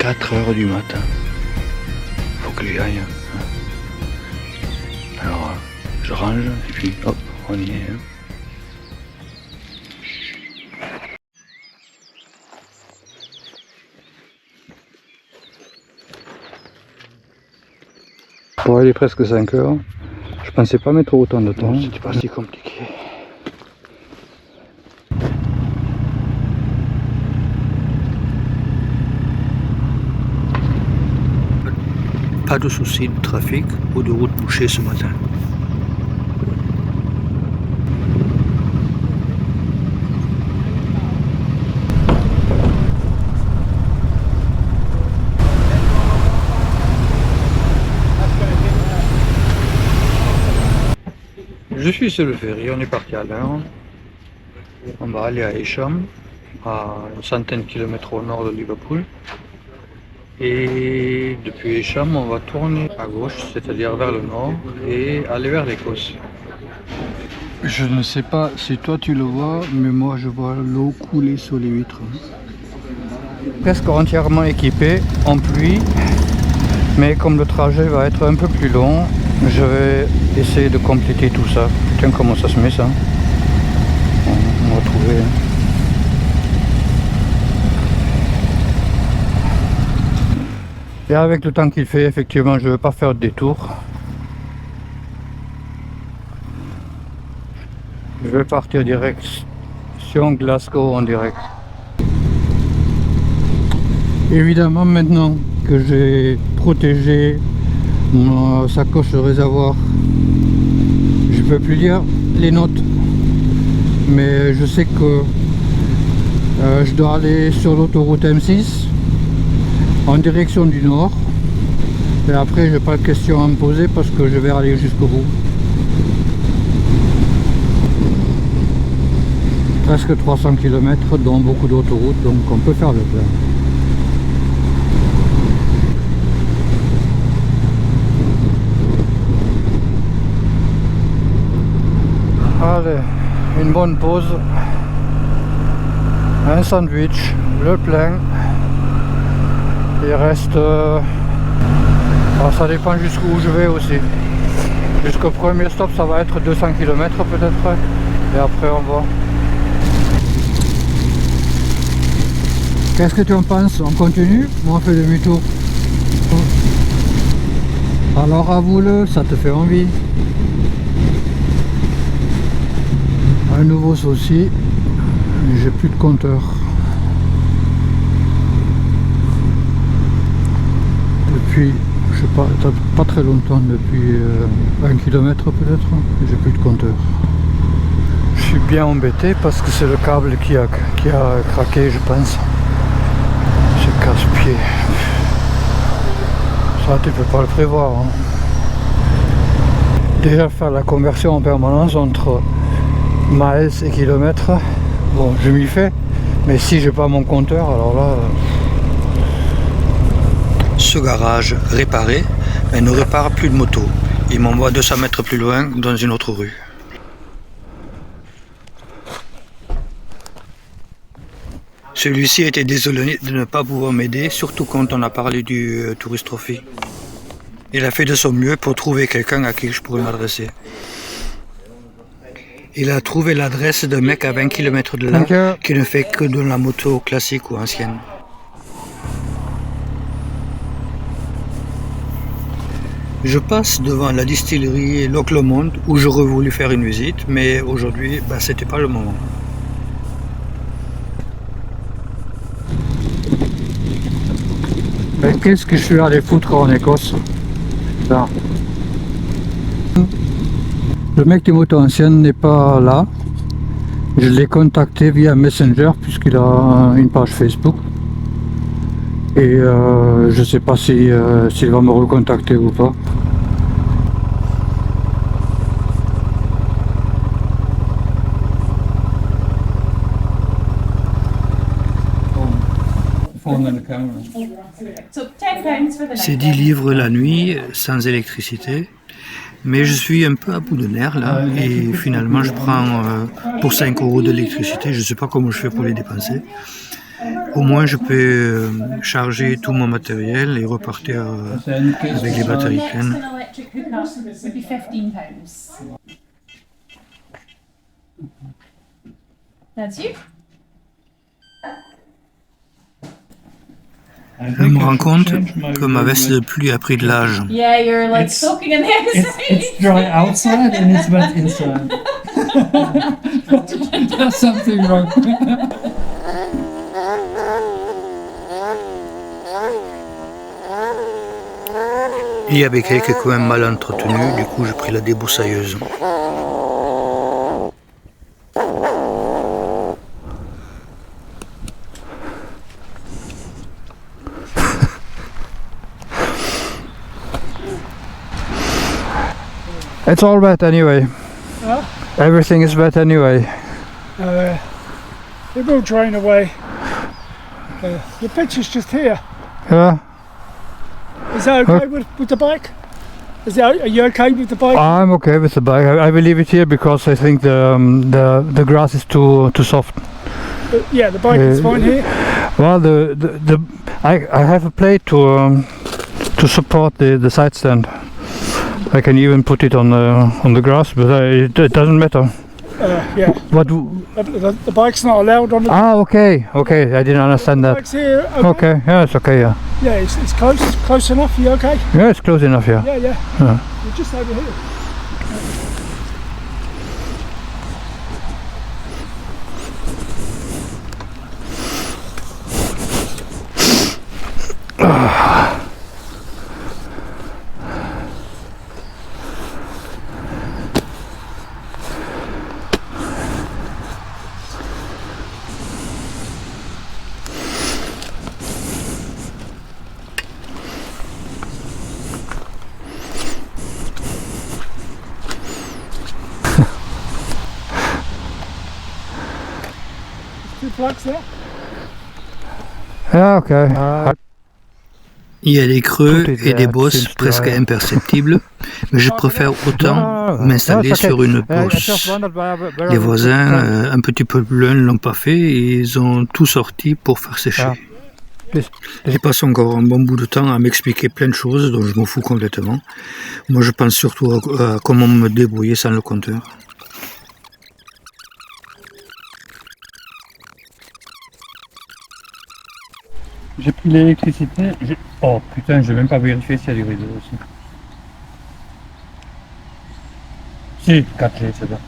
4 heures du matin. Faut que j'y aille. Alors, je range et puis hop, on y est. Bon, il est presque 5 heures. Je pensais pas mettre autant de temps. C'était pas si compliqué. Pas de soucis de trafic ou de route bouchée ce matin. Je suis sur le ferry, on est parti à l'heure. On va aller à Heysham, à une centaine de kilomètres au nord de Liverpool. Et depuis Heysham, on va tourner à gauche, c'est-à-dire vers le nord, et aller vers l'Écosse. Je ne sais pas si toi tu le vois, mais moi je vois l'eau couler sur les huîtres. Presque entièrement équipé en pluie, mais comme le trajet va être un peu plus long, je vais essayer de compléter tout ça. Tiens, comment ça se met ça? On va trouver. Et avec le temps qu'il fait, effectivement, je ne vais pas faire de détour. Je vais partir direction Glasgow en direct. Évidemment, maintenant que j'ai protégé ma sacoche de réservoir, je peux plus lire les notes, mais je sais que je dois aller sur l'autoroute M6 en direction du nord, et après j'ai pas de questions à me poser parce que je vais aller jusqu'au bout. Presque 300 km dont beaucoup d'autoroutes, donc on peut faire le plein. Allez, une bonne pause, un sandwich, le plein. Il reste, alors ça dépend jusqu'où je vais aussi. Jusqu'au premier stop ça va être 200 km peut-être, et après on va. Qu'est-ce que tu en penses? On continue ou on fait demi-tour? Alors avoue-le, ça te fait envie. Un nouveau souci, j'ai plus de compteur. Depuis, je sais pas très longtemps, depuis 1 km peut-être, j'ai plus de compteur. Je suis bien embêté parce que c'est le câble qui a craqué, je pense. C'est casse-pied. Ça, tu peux pas le prévoir. Hein. Déjà faire la conversion en permanence entre miles et kilomètres, bon, je m'y fais, mais si j'ai pas mon compteur, alors là... Ce garage réparé, mais ne répare plus de moto. Il m'envoie 200 mètres plus loin, dans une autre rue. Celui-ci était désolé de ne pas pouvoir m'aider, surtout quand on a parlé du Tourist Trophy. Il a fait de son mieux pour trouver quelqu'un à qui je pourrais m'adresser. Il a trouvé l'adresse d'un mec à 20 km de là qui ne fait que de la moto classique ou ancienne. Je passe devant la distillerie Loch Lomond où j'aurais voulu faire une visite, mais aujourd'hui, c'était pas le moment. Mais qu'est-ce que je suis allé foutre en Écosse? Là. Le mec des motos anciennes n'est pas là. Je l'ai contacté via Messenger puisqu'il a une page Facebook. Et je sais pas s'il va me recontacter ou pas. C'est 10 livres la nuit, sans électricité. Mais je suis un peu à bout de nerfs là, et finalement je prends pour 5 € d'électricité, je ne sais pas comment je fais pour les dépenser. Au moins je peux charger tout mon matériel et repartir avec les batteries pleines. Je me rends compte que ma veste de pluie a pris de l'âge. Yeah, you're like soaking in there. It's dry outside and it's wet inside. There's something wrong. Il y avait quelques coins mal entretenus, du coup j'ai pris la débroussailleuse. It's all wet anyway. Huh? Everything is wet anyway. It will drain away. The pitch is just here. Yeah. Is that okay with the bike? Are you okay with the bike? I'm okay with the bike. I will leave it here because I think the grass is too soft. Yeah, the bike is fine here. Well, I have a plate to support the side stand. I can even put it on the grass, but it doesn't matter. Yeah. What? The bike's not allowed on the. Okay. I didn't understand that. Bike's here. Okay, yeah, it's okay, yeah. Yeah, it's close enough. You okay? Yeah, it's close enough, yeah. Yeah. Yeah. You're just over here. Two flags there. Yeah, okay. Il y a des creux et des bosses presque imperceptibles, mais je préfère autant m'installer sur une bosse. Les voisins, un petit peu plus loin, ne l'ont pas fait et ils ont tout sorti pour faire sécher. Ils passent encore un bon bout de temps à m'expliquer plein de choses dont je m'en fous complètement. Moi, je pense surtout à comment me débrouiller sans le compteur. J'ai pris l'électricité. Oh putain, je vais même pas vérifier s'il y a du réseau aussi. Si, 4G, c'est bon.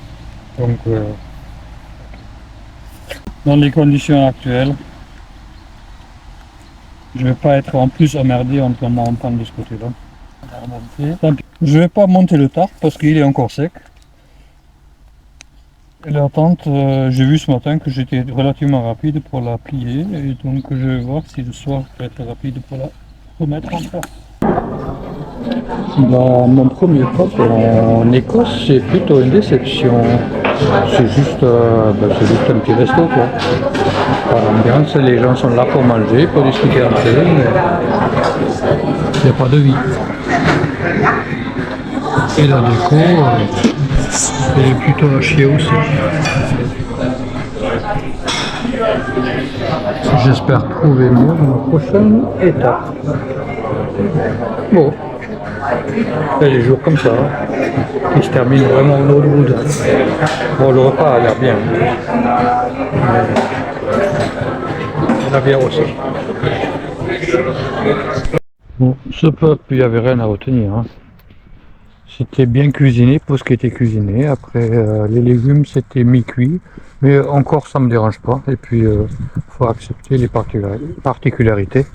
Donc, dans les conditions actuelles, je vais pas être en plus emmerdé en tombant en panne de ce côté-là. Tant pis. Je vais pas monter le tarp parce qu'il est encore sec. Et la tente, j'ai vu ce matin que j'étais relativement rapide pour la plier et donc je vais voir si le soir je peux être rapide pour la remettre en place. Mon premier pop en Écosse, c'est plutôt une déception. C'est juste un petit resto, quoi. Par l'ambiance, les gens sont là pour manger, pour discuter entre eux, mais il n'y a pas de vie. Et la déco, c'est plutôt à chier aussi. J'espère trouver mieux dans la prochaine étape. Bon, il y a des jours comme ça qui se terminent vraiment au nord du bout. Bon, le repas a l'air bien, mais la bière aussi. Bon, ce peuple, il n'y avait rien à retenir, hein. C'était bien cuisiné pour ce qui était cuisiné. Après, les légumes, c'était mi-cuit. Mais encore, ça me dérange pas. Et puis, faut accepter les particularités.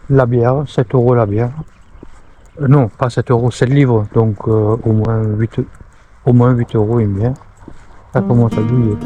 La bière, 7 € la bière. Non, pas 7 €, 7 livres. Donc, au moins 8 € une bière. Ça commence à douiller.